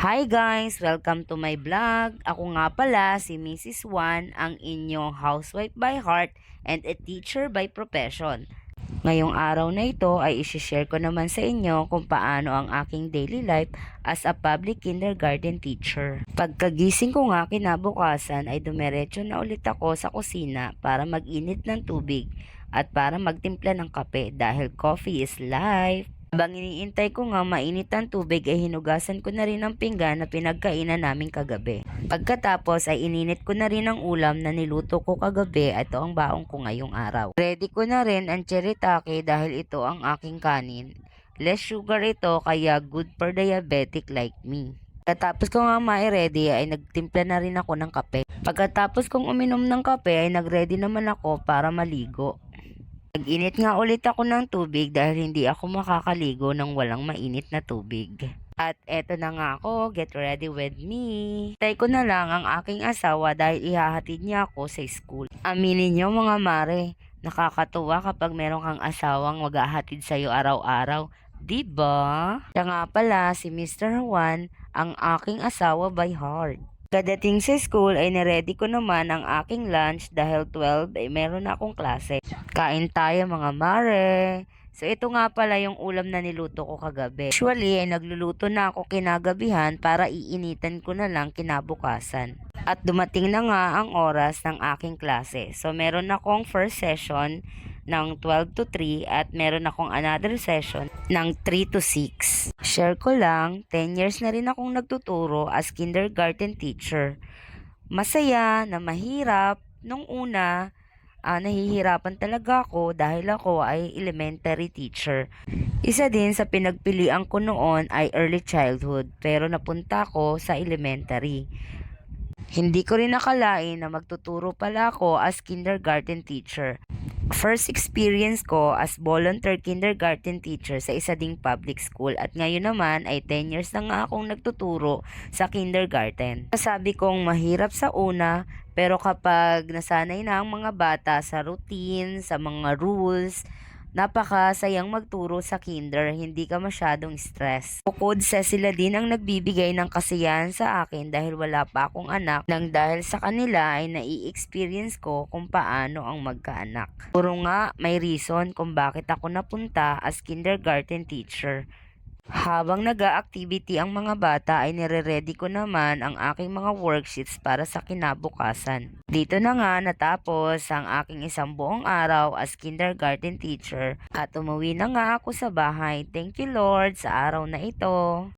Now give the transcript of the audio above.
Hi guys! Welcome to my vlog. Ako nga pala si Mrs. Juan, ang inyong housewife by heart and a teacher by profession. Ngayong araw na ito ay isi-share ko naman sa inyo kung paano ang aking daily life as a public kindergarten teacher. Pagkagising ko nga kinabukasan ay dumiretso na ulit ako sa kusina para mag-init ng tubig at para magtimpla ng kape dahil coffee is life. Habang iniintay ko nga mainit ang tubig ay hinugasan ko na rin ang pinggan na pinagkainan namin kagabi. Pagkatapos ay ininit ko na rin ang ulam na niluto ko kagabi at ito ang baong ko ngayong araw. Ready ko na rin ang cherrytake dahil ito ang aking kanin. Less sugar ito kaya good for diabetic like me. Pagkatapos ko nga ma-ready ay nagtimpla na rin ako ng kape. Pagkatapos kong uminom ng kape ay nagready naman ako para maligo. Nag-init nga ulit ako ng tubig dahil hindi ako makakaligo ng walang mainit na tubig. At eto na nga ako, get ready with me. Tay ko na lang ang aking asawa dahil ihahatid niya ako sa school. Aminin niyo mga mare, nakakatuwa kapag meron kang asawang maghahatid sa'yo araw-araw. Diba? Siya nga pala si Mr. Juan, ang aking asawa by heart. Kadating sa school ay niready ko naman ang aking lunch dahil 12 ay meron na akong klase. Kain tayo mga mare. So ito nga pala yung ulam na niluto ko kagabi. Usually ay nagluluto na ako kinagabihan para iinitan ko na lang kinabukasan. At dumating na nga ang oras ng aking klase. So meron akong first session ng 12 to 3 at meron akong another session ng 3 to 6. Share ko lang, 10 years na rin akong nagtuturo as kindergarten teacher. Masaya na mahirap. Nung una, nahihirapan talaga ako dahil ako ay elementary teacher. Isa din sa pinagpilian ko noon ay early childhood pero napunta ko sa elementary. Hindi ko rin nakalain na magtuturo pala ako as kindergarten teacher. First experience ko as volunteer kindergarten teacher sa isa ding public school at ngayon naman ay 10 years na nga akong nagtuturo sa kindergarten. Sabi kong mahirap sa una pero kapag nasanay na ang mga bata sa routine, sa mga rules, napakasayang magturo sa kinder, hindi ka masyadong stress. Bukod sa sila din ang nagbibigay ng kasiyahan sa akin dahil wala pa akong anak nang dahil sa kanila ay nai-experience ko kung paano ang magkaanak. Puro nga may reason kung bakit ako napunta as kindergarten teacher. Habang nag-a-activity ang mga bata ay nire-ready ko naman ang aking mga worksheets para sa kinabukasan. Dito na nga natapos ang aking isang buong araw as kindergarten teacher at umuwi na nga ako sa bahay. Thank you Lord sa araw na ito.